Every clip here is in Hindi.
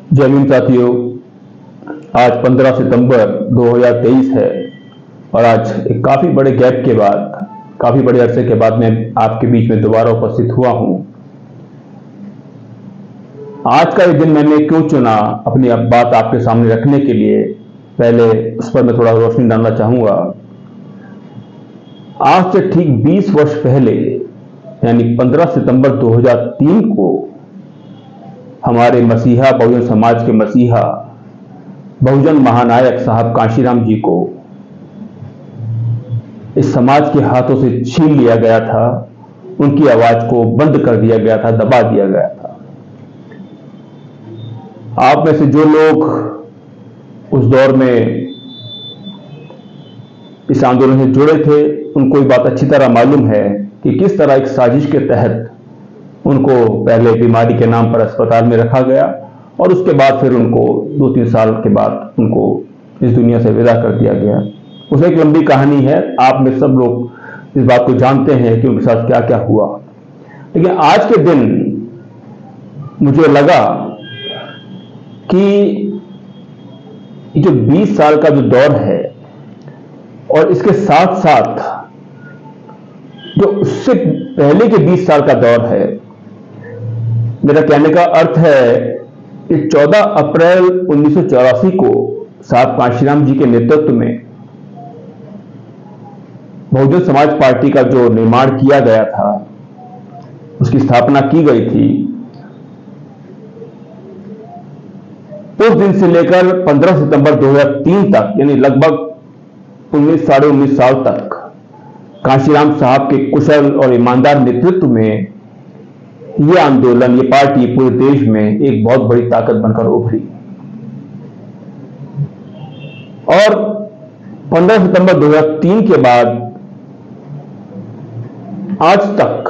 जय भीम साथियों। आज 15 सितंबर 2023 है और आज एक काफ़ी बड़े गैप के बाद, काफ़ी बड़े अरसे के बाद मैं आपके बीच में दोबारा उपस्थित हुआ हूं। आज का ये दिन मैंने क्यों चुना अपनी बात आपके सामने रखने के लिए, पहले उस पर मैं थोड़ा रोशनी डालना चाहूँगा। आज से ठीक 20 वर्ष पहले यानी 15 सितंबर 2003 को हमारे मसीहा, बहुजन समाज के मसीहा, बहुजन महानायक साहब कांशीराम जी को इस समाज के हाथों से छीन लिया गया था। उनकी आवाज को बंद कर दिया गया था, दबा दिया गया था। आप में से जो लोग उस दौर में इस आंदोलन से जुड़े थे, उनको ये बात अच्छी तरह मालूम है कि किस तरह एक साजिश के तहत उनको पहले बीमारी के नाम पर अस्पताल में रखा गया और उसके बाद फिर उनको 2-3 साल के बाद उनको इस दुनिया से विदा कर दिया गया। उसमें एक लंबी कहानी है, आप में सब लोग इस बात को जानते हैं कि उनके साथ क्या क्या हुआ। लेकिन आज के दिन मुझे लगा कि जो 20 साल का जो दौर है और इसके साथ साथ जो उससे पहले के 20 साल का दौर है, मेरा कहने का अर्थ है कि 14 अप्रैल 1984 को साहब कांशीराम जी के नेतृत्व में बहुजन समाज पार्टी का जो निर्माण किया गया था, उसकी स्थापना की गई थी। उस दिन से लेकर 15 सितंबर 2003 तक यानी लगभग 19 साढ़े 19 साल तक कांशीराम साहब के कुशल और ईमानदार नेतृत्व में ये आंदोलन, ये पार्टी पूरे देश में एक बहुत बड़ी ताकत बनकर उभरी। और 15 सितंबर 2003 के बाद आज तक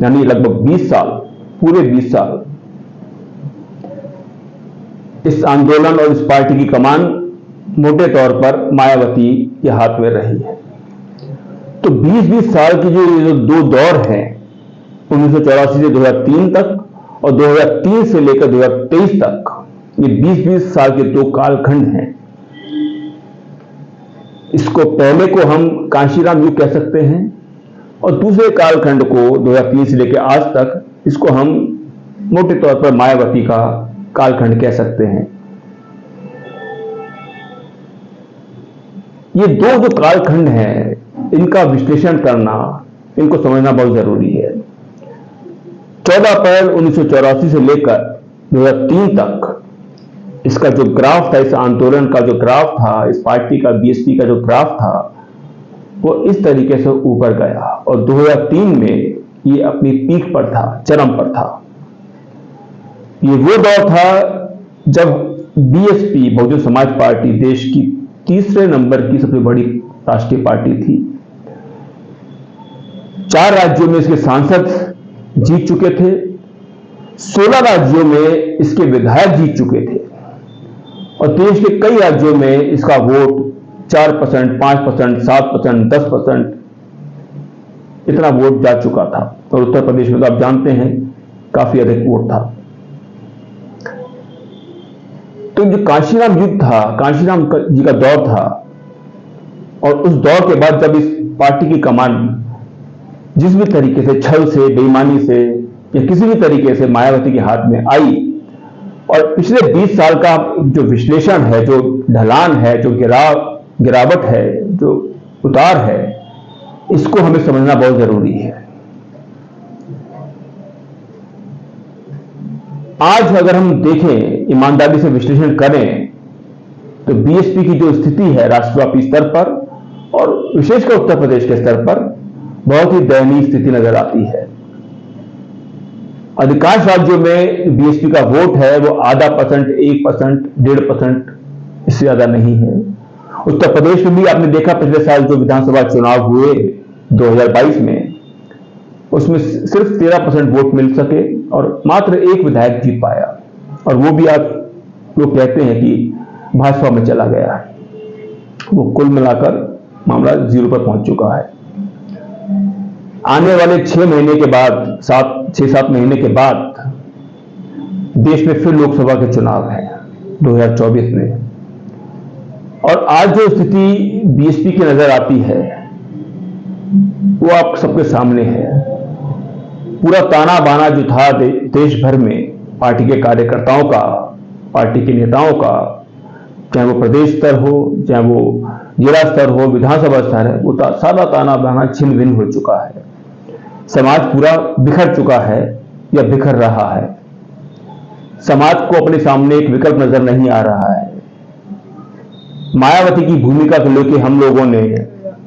यानी लगभग 20 साल, पूरे 20 साल इस आंदोलन और इस पार्टी की कमान मोटे तौर पर मायावती के हाथ में रही है। तो 20-20 साल की जो दो दौर हैं, 1984 से 2003 तक और 2003 से लेकर 2023 तक, ये 20-20 साल के दो कालखंड हैं। इसको पहले को हम कांशीराम युग कह सकते हैं और दूसरे कालखंड को 2003 से लेकर आज तक इसको हम मोटे तौर पर मायावती का कालखंड कह सकते हैं। ये दो जो कालखंड हैं, इनका विश्लेषण करना, इनको समझना बहुत जरूरी है। 14 अप्रैल 1984 से लेकर 2003 तक इसका जो ग्राफ था, इस आंदोलन का जो ग्राफ था, इस पार्टी का, बीएसपी का जो ग्राफ था, वो इस तरीके से ऊपर गया और 2003 में ये अपनी पीक पर था, चरम पर था। ये वो दौर था जब बीएसपी, बहुजन समाज पार्टी, देश की तीसरे नंबर की सबसे बड़ी राष्ट्रीय पार्टी थी। 4 राज्यों में इसके सांसद जीत चुके थे, 16 राज्यों में इसके विधायक जीत चुके थे और देश के कई राज्यों में इसका वोट 4%, 5%, 7%, 10% इतना वोट जा चुका था। और उत्तर प्रदेश में तो आप जानते हैं काफी अधिक वोट था। तो जो कांशीराम युग था, कांशीराम जी का दौर था, और उस दौर के बाद जब इस पार्टी की कमान जिस भी तरीके से, छल से, बेईमानी से या किसी भी तरीके से मायावती के हाथ में आई और पिछले 20 साल का जो विश्लेषण है, जो ढलान है, जो गिरावट है, जो उतार है, इसको हमें समझना बहुत जरूरी है। आज अगर हम देखें, ईमानदारी से विश्लेषण करें, तो बीएसपी की जो स्थिति है राष्ट्रव्यापी स्तर पर और विशेषकर उत्तर प्रदेश के स्तर पर बहुत ही दयनीय स्थिति नजर आती है। अधिकांश राज्यों में बीएसपी का वोट है वो आधा %, 1%, 1.5%, इससे ज्यादा नहीं है। उत्तर प्रदेश में भी आपने देखा पिछले साल जो विधानसभा चुनाव हुए 2022 में, उसमें सिर्फ 13% वोट मिल सके और मात्र एक विधायक जीत पाया, और वो भी आप लोग कहते हैं कि भाजपा में चला गया है। वो कुल मिलाकर मामला 0 पर पहुंच चुका है। आने वाले 6 महीने के बाद, 6-7 महीने के बाद देश में फिर लोकसभा के चुनाव हैं 2024 में, और आज जो स्थिति बीएसपी की नजर आती है वो आप सबके सामने है। पूरा ताना बाना जो था देश भर में पार्टी के कार्यकर्ताओं का, पार्टी के नेताओं का, चाहे वो प्रदेश स्तर हो, चाहे वो जिला स्तर हो, विधानसभा स्तर है, वो सारा ताना बाना छिन्न भिन्न हो चुका है। समाज पूरा बिखर चुका है या बिखर रहा है। समाज को अपने सामने एक विकल्प नजर नहीं आ रहा है। मायावती की भूमिका को लेकर हम लोगों ने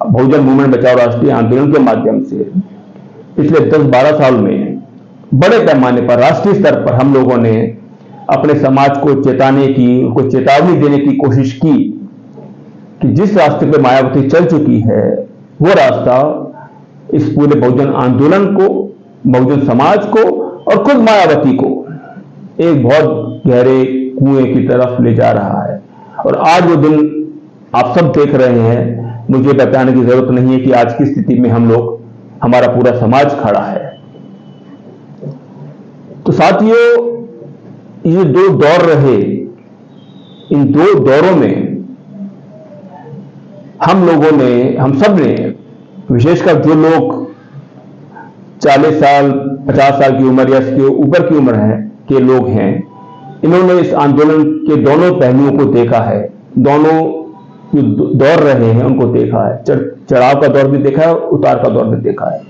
बहुजन मूवमेंट बचाओ राष्ट्रीय आंदोलन के माध्यम से पिछले 10-12 साल में बड़े पैमाने पर राष्ट्रीय स्तर पर हम लोगों ने अपने समाज को चेताने की, उनको चेतावनी देने की कोशिश की कि जिस रास्ते पर मायावती चल चुकी है वो रास्ता इस पूरे बहुजन आंदोलन को, बहुजन समाज को और खुद मायावती को एक बहुत गहरे कुएं की तरफ ले जा रहा है। और आज वो दिन आप सब देख रहे हैं। मुझे बताने की जरूरत नहीं है कि आज की स्थिति में हम लोग, हमारा पूरा समाज खड़ा है। तो साथियों, ये दो दौर रहे, इन दो दौरों में हम लोगों ने, हम सब ने, विशेषकर जो लोग 40 साल 50 साल की उम्र या इसके ऊपर की उम्र है के लोग हैं, इन्होंने इस आंदोलन के दोनों पहलुओं को देखा है। दोनों जो दौर रहे हैं उनको देखा है। चढ़ाव का दौर भी देखा है, उतार का दौर भी देखा है।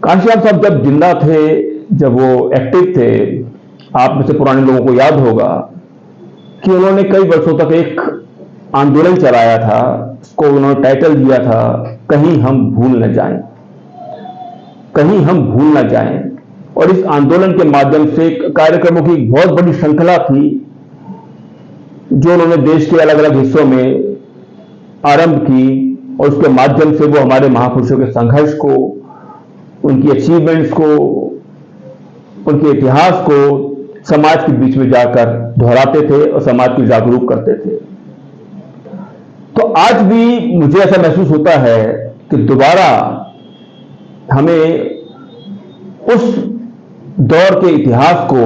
कांशीराम साहब जब जिंदा थे, जब वो एक्टिव थे, आप में से पुराने लोगों को याद होगा कि उन्होंने कई वर्षों तक एक आंदोलन चलाया था। उसको उन्होंने टाइटल दिया था, कहीं हम भूल न जाएं, कहीं हम भूल न जाएं। और इस आंदोलन के माध्यम से कार्यक्रमों की एक बहुत बड़ी श्रृंखला थी जो उन्होंने देश के अलग अलग हिस्सों में आरंभ की, और उसके माध्यम से वो हमारे महापुरुषों के संघर्ष को, उनकी अचीवमेंट्स को, उनके इतिहास को समाज के बीच में जाकर दोहराते थे और समाज को जागरूक करते थे। तो आज भी मुझे ऐसा महसूस होता है कि दोबारा हमें उस दौर के इतिहास को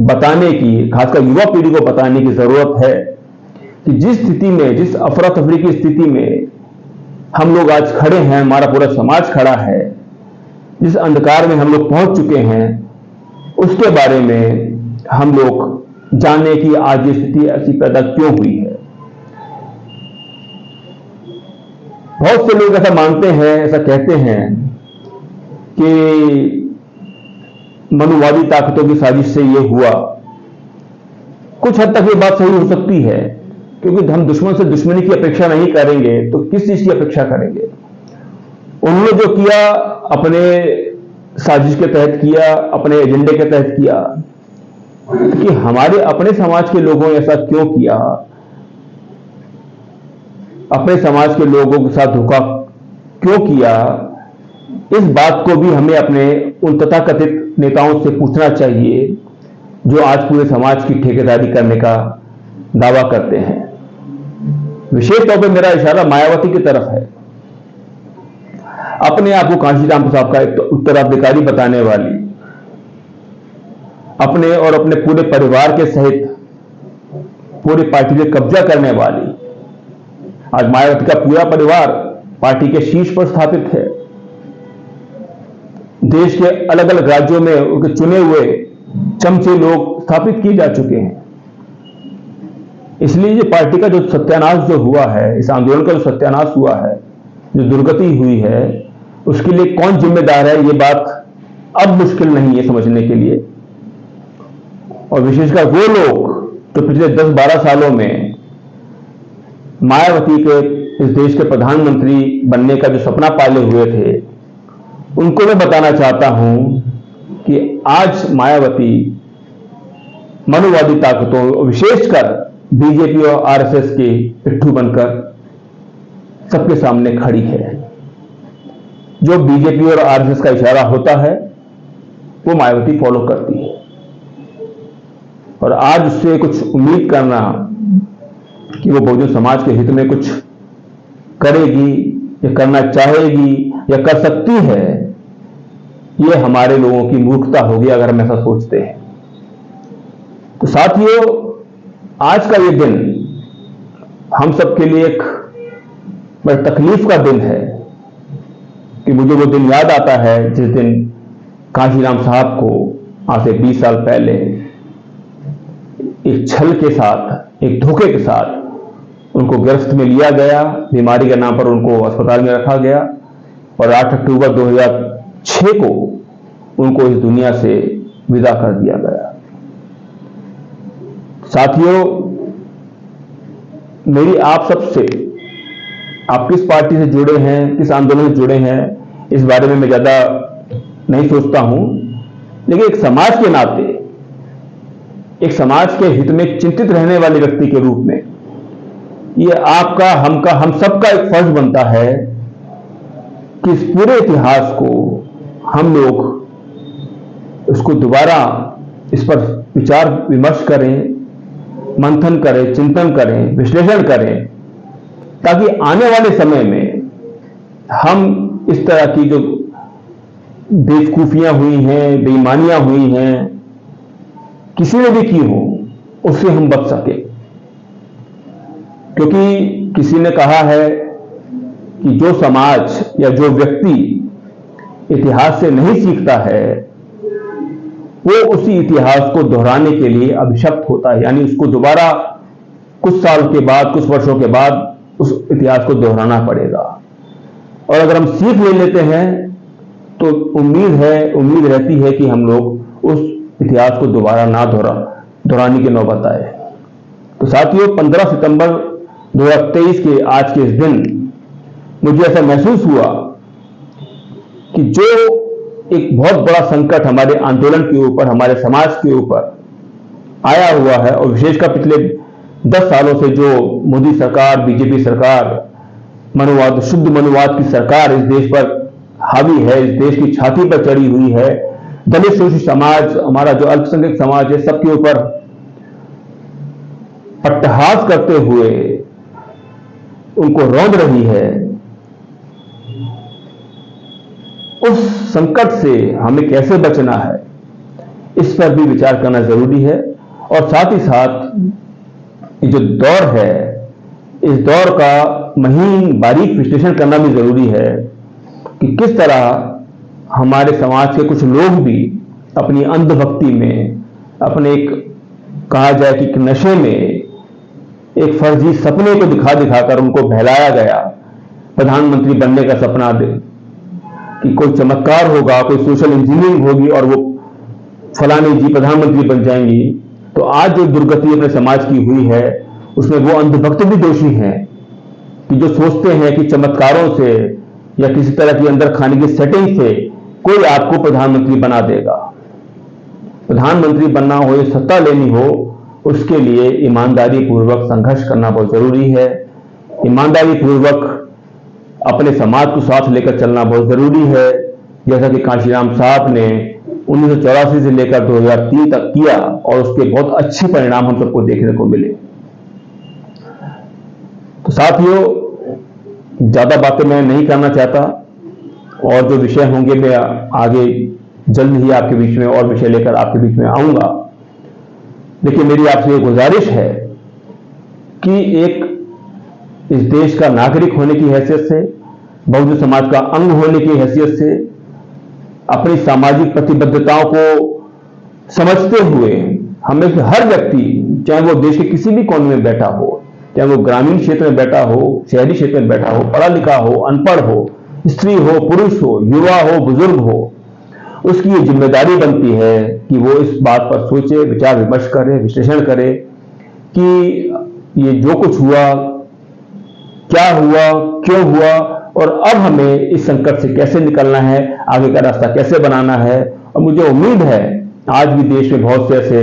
बताने की, खासकर युवा पीढ़ी को बताने की जरूरत है कि जिस स्थिति में, जिस अफरा तफरी की स्थिति में हम लोग आज खड़े हैं, हमारा पूरा समाज खड़ा है, जिस अंधकार में हम लोग पहुंच चुके हैं, उसके बारे में हम लोग जाने की आज ये स्थिति ऐसी पैदा क्यों हुई है। बहुत से लोग ऐसा मानते हैं, ऐसा कहते हैं कि मनुवादी ताकतों की साजिश से ये हुआ। कुछ हद तक ये बात सही हो सकती है, क्योंकि हम दुश्मन से दुश्मनी की अपेक्षा नहीं करेंगे तो किस चीज की अपेक्षा करेंगे। उन्होंने जो किया अपने साजिश के तहत किया, अपने एजेंडे के तहत किया, कि हमारे अपने समाज के लोगों ने ऐसा क्यों किया, अपने समाज के लोगों के साथ धोखा क्यों किया, इस बात को भी हमें अपने उन तथाकथित नेताओं से पूछना चाहिए जो आज पूरे समाज की ठेकेदारी करने का दावा करते हैं। विशेष तौर पर मेरा इशारा मायावती की तरफ है। अपने आप को कांशीराम साहब का उत्तराधिकारी बताने वाली, अपने और अपने पूरे परिवार के सहित पूरी पार्टी पे कब्जा करने वाली, आज मायावती का पूरा परिवार पार्टी के शीर्ष पर स्थापित है। देश के अलग अलग राज्यों में उनके चुने हुए चमचे लोग स्थापित किए जा चुके हैं। इसलिए ये पार्टी का जो सत्यानाश जो हुआ है, इस आंदोलन का जो सत्यानाश हुआ है, जो दुर्गति हुई है, उसके लिए कौन जिम्मेदार है, ये बात अब मुश्किल नहीं है समझने के लिए। और विशेषकर वो लोग जो पिछले 10-12 सालों में मायावती के इस देश के प्रधानमंत्री बनने का जो सपना पाले हुए थे, उनको मैं बताना चाहता हूं कि आज मायावती मनुवादी ताकतों, विशेषकर बीजेपी और आरएसएस के पिट्ठू बनकर सबके सामने खड़ी है। जो बीजेपी और आरएसएस का इशारा होता है वो मायावती फॉलो करती है, और आज उससे कुछ उम्मीद करना कि वो बहुजन समाज के हित में कुछ करेगी या करना चाहेगी या कर सकती है, ये हमारे लोगों की मूर्खता होगी अगर हम ऐसा सोचते हैं। तो साथियों, आज का ये दिन हम सबके लिए एक बड़ी तकलीफ का दिन है कि मुझे वो दिन याद आता है जिस दिन कांशीराम साहब को आज से 20 साल पहले एक छल के साथ, एक धोखे के साथ उनको गिरफ्त में लिया गया, बीमारी के नाम पर उनको अस्पताल में रखा गया और 8 अक्टूबर 2006 को उनको इस दुनिया से विदा कर दिया गया। साथियों, मेरी आप सबसे, आप किस पार्टी से जुड़े हैं, किस आंदोलन से जुड़े हैं, इस बारे में मैं ज्यादा नहीं सोचता हूं, लेकिन एक समाज के नाते, एक समाज के हित में चिंतित रहने वाले व्यक्ति के रूप में ये आपका, हम सबका एक फर्ज बनता है कि इस पूरे इतिहास को हम लोग उसको दोबारा इस पर विचार विमर्श करें, मंथन करें, चिंतन करें, विश्लेषण करें, ताकि आने वाले समय में हम इस तरह की जो बेवकूफियां हुई हैं, बेईमानियां हुई हैं, किसी ने भी की हो, उससे हम बच सके। क्योंकि किसी ने कहा है कि जो समाज या जो व्यक्ति इतिहास से नहीं सीखता है वो उसी इतिहास को दोहराने के लिए अभिशप्त होता है, यानी उसको दोबारा कुछ साल के बाद, कुछ वर्षों के बाद उस इतिहास को दोहराना पड़ेगा। और अगर हम सीख ले लेते हैं तो उम्मीद रहती है कि हम लोग उस इतिहास को दोबारा ना दोहराने की नौबत आए। तो साथियों, 15 सितंबर 2023 के आज के इस दिन मुझे ऐसा महसूस हुआ कि जो एक बहुत बड़ा संकट हमारे आंदोलन के ऊपर, हमारे समाज के ऊपर आया हुआ है, और विशेषकर पिछले 10 सालों से जो मोदी सरकार, बीजेपी सरकार, मनुवाद, शुद्ध मनुवाद की सरकार इस देश पर हावी है, इस देश की छाती पर चढ़ी हुई है, दलित शोषित समाज, हमारा जो अल्पसंख्यक समाज है, सबके ऊपर अट्टहास करते हुए उनको रौंद रही है, उस संकट से हमें कैसे बचना है, इस पर भी विचार करना जरूरी है। और साथ ही साथ ये जो दौर है, इस दौर का महीन बारीक विश्लेषण करना भी जरूरी है कि किस तरह हमारे समाज के कुछ लोग भी अपनी अंधभक्ति में, अपने एक कहा जाए कि नशे में, एक फर्जी सपने को दिखाकर उनको बहलाया गया, प्रधानमंत्री बनने का सपना दे कि कोई चमत्कार होगा, कोई सोशल इंजीनियरिंग होगी और वो फलानी जी प्रधानमंत्री बन जाएंगी। तो आज जो दुर्गति अपने समाज की हुई है उसमें वो अंधभक्त भी दोषी हैं कि जो सोचते हैं कि चमत्कारों से या किसी तरह की अंदर खाने की सेटिंग से कोई आपको प्रधानमंत्री बना देगा। प्रधानमंत्री बनना हो या सत्ता लेनी हो, उसके लिए ईमानदारी पूर्वक संघर्ष करना बहुत जरूरी है। ईमानदारी पूर्वक अपने समाज को साथ लेकर चलना बहुत जरूरी है, जैसा कि कांशीराम साहब ने 1984 से लेकर 2003 तक किया और उसके बहुत अच्छे परिणाम हम सबको देखने को मिले। तो साथियों, ज्यादा बातें मैं नहीं करना चाहता, और जो विषय होंगे मैं आगे जल्द ही आपके बीच में और विषय लेकर आपके बीच में आऊंगा। लेकिन मेरी आपसे गुजारिश है कि एक इस देश का नागरिक होने की हैसियत से, बहुजन समाज का अंग होने की हैसियत से, अपनी सामाजिक प्रतिबद्धताओं को समझते हुए हमें हर व्यक्ति, चाहे वो देश के किसी भी कोने में बैठा हो, चाहे वो ग्रामीण क्षेत्र में बैठा हो, शहरी क्षेत्र में बैठा हो, पढ़ा लिखा हो, अनपढ़ हो, स्त्री हो, पुरुष हो, युवा हो, बुजुर्ग हो, उसकी ये जिम्मेदारी बनती है कि वो इस बात पर सोचे, विचार विमर्श करे, विश्लेषण करे कि ये जो कुछ हुआ, क्या हुआ, क्यों हुआ, और अब हमें इस संकट से कैसे निकलना है, आगे का रास्ता कैसे बनाना है। और मुझे उम्मीद है आज भी देश में बहुत से ऐसे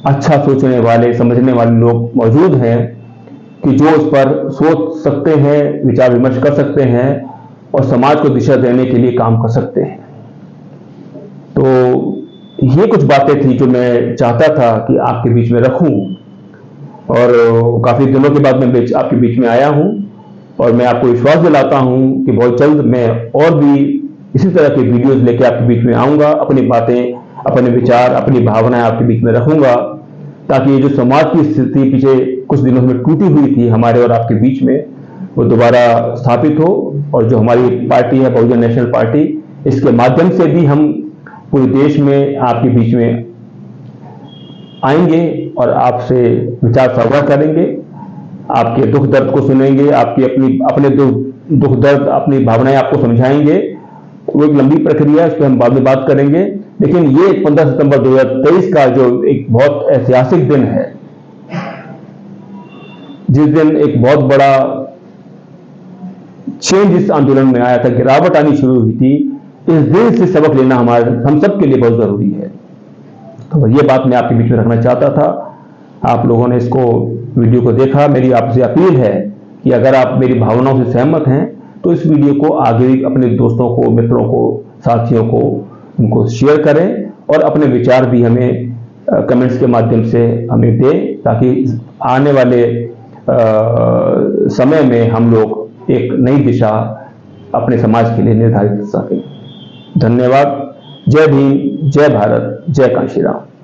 अच्छा सोचने वाले, समझने वाले लोग मौजूद हैं कि जो इस पर सोच सकते हैं, विचार विमर्श कर सकते हैं और समाज को दिशा देने के लिए काम कर सकते हैं। तो ये कुछ बातें थी जो मैं चाहता था कि आपके बीच में रखूं, और काफी दिनों के बाद मैं आपके बीच में आया हूं, और मैं आपको विश्वास दिलाता हूं कि बहुत जल्द मैं और भी इसी तरह के वीडियोस लेके आपके बीच में आऊंगा, अपनी बातें, अपने विचार, अपनी भावनाएं आपके बीच में रखूंगा। ताकि ये जो संवाद की स्थिति पिछले कुछ दिनों में टूटी हुई थी हमारे और आपके बीच में, वो दोबारा स्थापित हो। और जो हमारी पार्टी है बहुजन नेशनल पार्टी, इसके माध्यम से भी हम पूरे देश में आपके बीच में आएंगे और आपसे विचार साझा करेंगे, आपके दुख दर्द को सुनेंगे, आपकी अपने दुख दर्द, अपनी भावनाएं आपको समझाएंगे। वो एक लंबी प्रक्रिया है, उस पर हम बाद में बात करेंगे। लेकिन ये 15 सितंबर 2023 का जो एक बहुत ऐतिहासिक दिन है, जिस दिन एक बहुत बड़ा चेंज इस आंदोलन में आया था, गिरावट आनी शुरू हुई थी, इस दिन से सबक लेना हम सब के लिए बहुत जरूरी है। तो ये बात मैं आपके बीच में रखना चाहता था। आप लोगों ने इसको वीडियो को देखा। मेरी आपसे अपील है कि अगर आप मेरी भावनाओं से सहमत हैं तो इस वीडियो को आगे भी अपने दोस्तों को, मित्रों को, साथियों को उनको शेयर करें और अपने विचार भी हमें कमेंट्स के माध्यम से हमें दें, ताकि आने वाले समय में हम लोग एक नई दिशा अपने समाज के लिए निर्धारित कर सकें। धन्यवाद। जय भीम, जय भारत, जय कांशीराम।